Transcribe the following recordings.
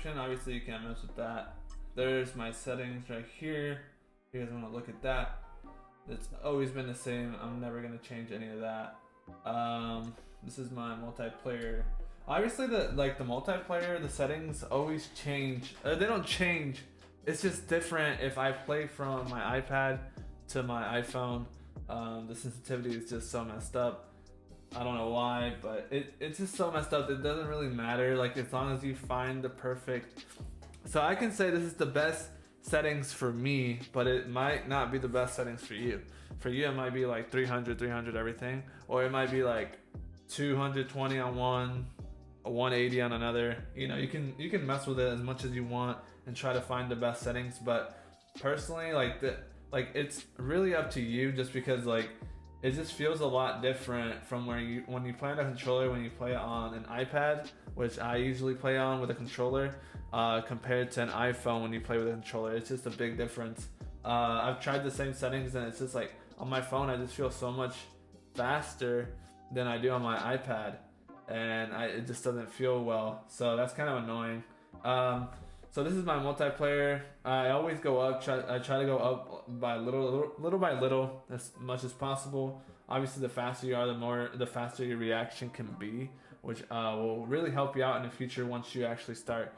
description. Obviously, you can't mess with that. There's my settings right here. If you guys want to look at that, it's always been the same. I'm never gonna change any of that. This is my multiplayer. Obviously, the multiplayer, the settings always change. They don't change. It's just different if I play from my iPad to my iPhone. The sensitivity is just so messed up. I don't know why, but it's just so messed up. It doesn't really matter. Like, as long as you find the perfect. So I can say this is the best settings for me, but it might not be the best settings for you. For you, it might be like 300 everything, or it might be like 220 on one, 180 on another. You know, you can mess with it as much as you want and try to find the best settings. But personally, it's really up to you, just because like it just feels a lot different from when you play on a controller, when you play it on an iPad, which I usually play on with a controller, compared to an iPhone when you play with a controller. It's just a big difference. I've tried the same settings, and it's just like on my phone I just feel so much faster than I do on my iPad, and it just doesn't feel well. So that's kind of annoying. So this is my multiplayer. I always go up. I try to go up by little by little, as much as possible. Obviously, the faster you are, the faster your reaction can be, which will really help you out in the future once you actually start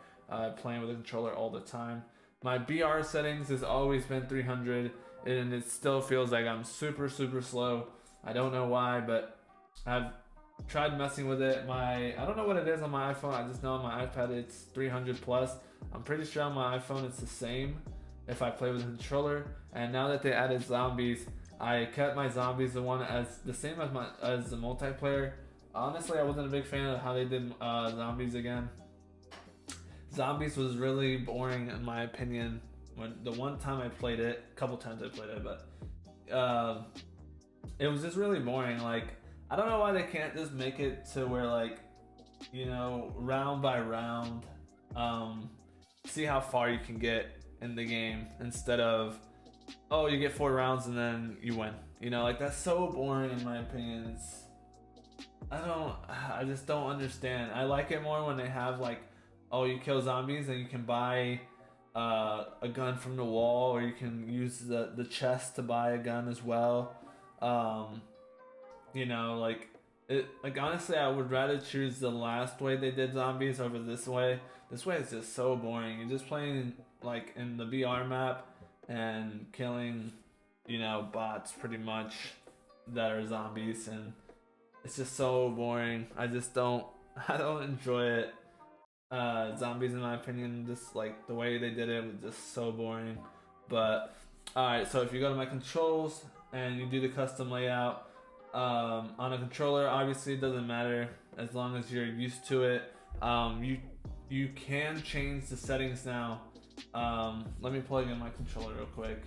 playing with a controller all the time. My BR settings has always been 300, and it still feels like I'm super slow. I don't know why, but I've tried messing with it. I don't know what it is on my iPhone. I just know on my iPad it's 300 plus. I'm pretty sure on my iPhone it's the same if I play with a controller. And now that they added zombies, I kept my zombies the same as the multiplayer. Honestly, I wasn't a big fan of how they did zombies again. Zombies was really boring in my opinion. When the one time I played it, a couple times I played it, but it was just really boring. Like, I don't know why they can't just make it to where, like, you know, round by round, see how far you can get in the game, instead of, oh, you get 4 rounds and then you win. You know, like, that's so boring in my opinion. I just don't understand. I like it more when they have, like, oh, you kill zombies and you can buy a gun from the wall, or you can use the chest to buy a gun as well. You know, like honestly, I would rather choose the last way they did zombies over this way. This way is just so boring. You're just playing like in the VR map and killing, you know, bots pretty much that are zombies, and it's just so boring. I don't enjoy it. Zombies, in my opinion, just like the way they did it was just so boring. But alright, so if you go to my controls and you do the custom layout, on a controller, obviously it doesn't matter as long as you're used to it. You can change the settings now. Let me plug in my controller real quick.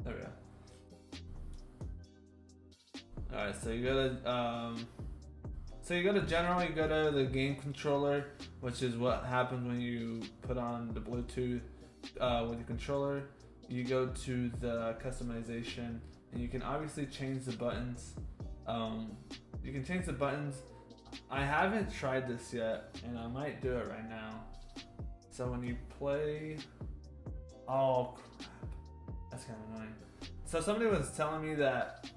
There we go. Alright, so you go to general, you go to the game controller, which is what happens when you put on the Bluetooth with the controller. You go to the customization, and you can obviously change the buttons. You can change the buttons. I haven't tried this yet, and I might do it right now. So when you play, oh crap, that's kind of annoying. So somebody was telling me that,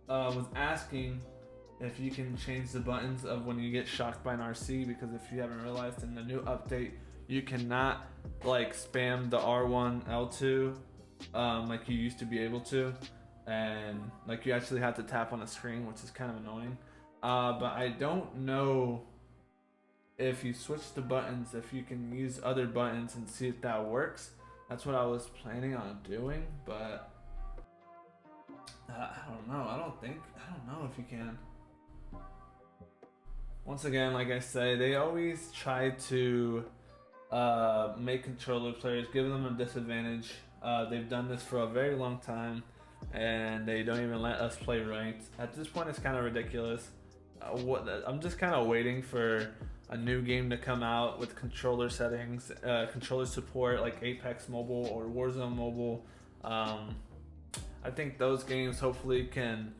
was asking if you can change the buttons of when you get shocked by an RC, because if you haven't realized, in the new update, you cannot like spam the R1, L2 like you used to be able to, and like you actually have to tap on a screen, which is kind of annoying. But I don't know if you switch the buttons, if you can use other buttons and see if that works. That's what I was planning on doing, but I don't know. I don't know if you can. Once again, like I say, they always try to make controller players, give them a disadvantage. They've done this for a very long time, and they don't even let us play ranked. At this point, it's kind of ridiculous. I'm just kind of waiting for a new game to come out with controller settings, controller support, like Apex Mobile or Warzone Mobile. I think those games hopefully can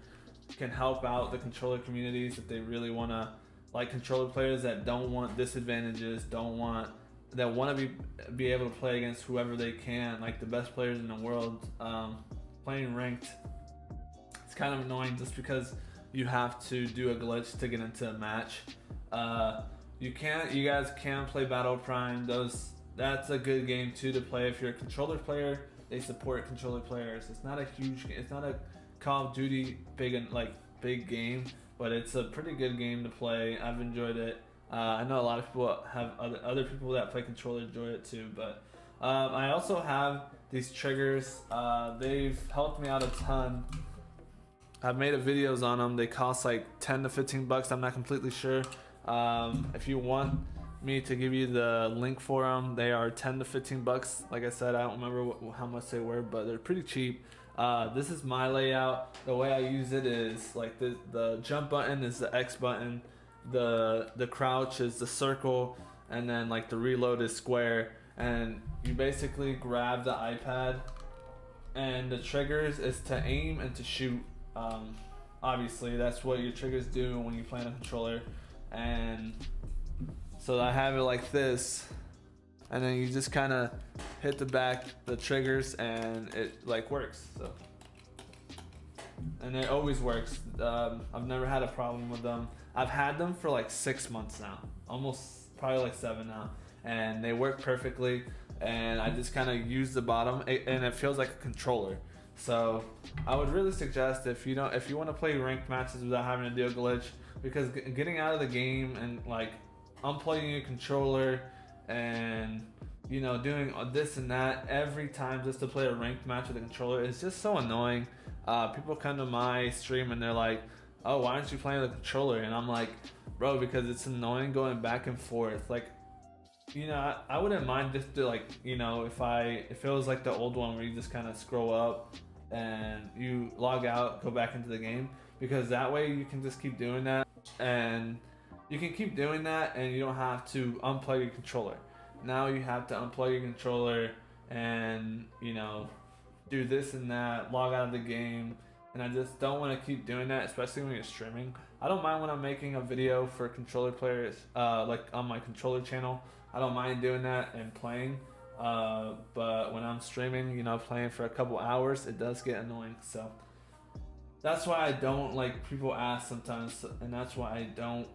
can help out the controller communities if they really want to, like controller players that don't want disadvantages, that want to be able to play against whoever they can, like the best players in the world. Playing ranked, it's kind of annoying just because you have to do a glitch to get into a match. You guys can play Battle Prime. That's a good game too to play if you're a controller player. They support controller players. It's not a Call of Duty big game, but it's a pretty good game to play. I've enjoyed it. I know a lot of people have other people that play controller enjoy it too, but I also have these triggers. They've helped me out a ton. I've made videos on them. They cost like 10 to 15 bucks. I'm not completely sure. If you want me to give you the link for them, they are 10 to 15 bucks. Like I said, I don't remember how much they were, but they're pretty cheap. This is my layout. The way I use it is like the jump button is the X button, the crouch is the circle, and then like the reload is square. And you basically grab the iPad, and the triggers is to aim and to shoot. Obviously that's what your triggers do when you play on a controller. And so I have it like this, and then you just kind of hit the triggers, and it like works. So, and it always works. I've never had a problem with them. I've had them for like 6 months now, almost probably like 7 now, and they work perfectly. And I just kind of use the bottom, and it feels like a controller. So I would really suggest if you want to play ranked matches without having to do a glitch, because getting out of the game and like unplugging your controller and doing this and that every time just to play a ranked match with a controller is just so annoying. People come to my stream and they're like, "Oh, why aren't you playing with a controller?" And I'm like, "Bro, because it's annoying going back and forth." Like, I wouldn't mind just to if it was like the old one where you just kind of scroll up and you log out, go back into the game, because that way you can just keep doing that, and you don't have to unplug your controller. Now you have to unplug your controller and do this and that, log out of the game, and I just don't want to keep doing that, especially when you're streaming. I don't mind when I'm making a video for controller players, like on my controller channel. I don't mind doing that and playing, but when I'm streaming, playing for a couple hours, it does get annoying. So that's why I don't, like, people ask sometimes, and that's why I don't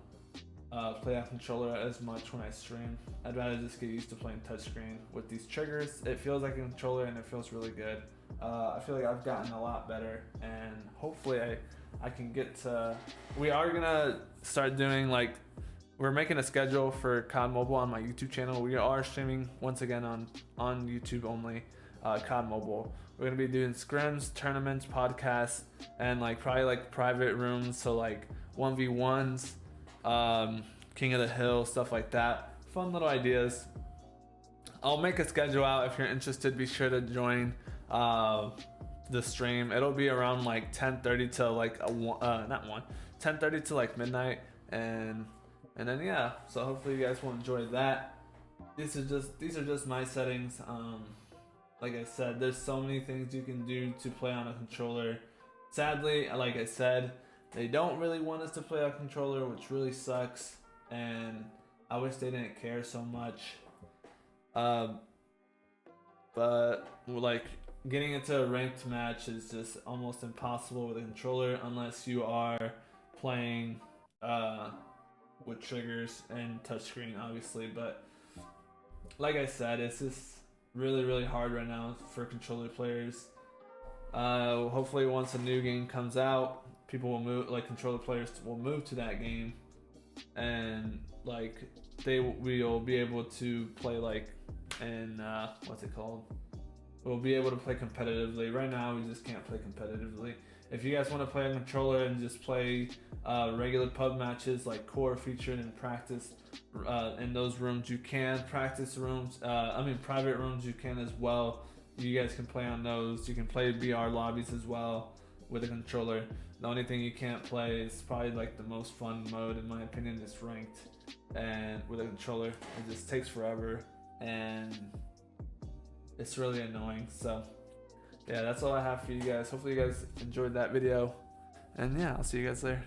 play on controller as much when I stream. I'd rather just get used to playing touchscreen with these triggers. It feels like a controller and it feels really good. I feel like I've gotten a lot better, and hopefully I can get to. We are gonna start doing, like, we're making a schedule for COD Mobile on my YouTube channel. We are streaming once again on YouTube only, COD Mobile. We're gonna be doing scrims, tournaments, podcasts, and probably private rooms. So 1v1s, King of the Hill, stuff like that. Fun little ideas. I'll make a schedule out. If you're interested, be sure to join the stream. It'll be around 10:30 to 10:30 to midnight, and then yeah. So hopefully you guys will enjoy that. These are just my settings. Like I said, there's so many things you can do to play on a controller. Sadly, like I said, they don't really want us to play on a controller, which really sucks, and I wish they didn't care so much. But getting into a ranked match is just almost impossible with a controller unless you are playing with triggers and touchscreen, obviously. But like I said, it's just really, really hard right now for controller players. Hopefully once a new game comes out, people will move, controller players will move to that game, and we'll be able to play what's it called? We'll be able to play competitively. Right now we just can't play competitively. If you guys want to play a controller and just play regular pub matches like core, featured, and practice in those rooms, you can. Practice rooms, private rooms, you can as well. You guys can play on those. You can play BR lobbies as well with a controller. The only thing you can't play is probably the most fun mode, in my opinion, is ranked. And with a controller, it just takes forever, and it's really annoying. So yeah, that's all I have for you guys. Hopefully you guys enjoyed that video. And yeah, I'll see you guys later.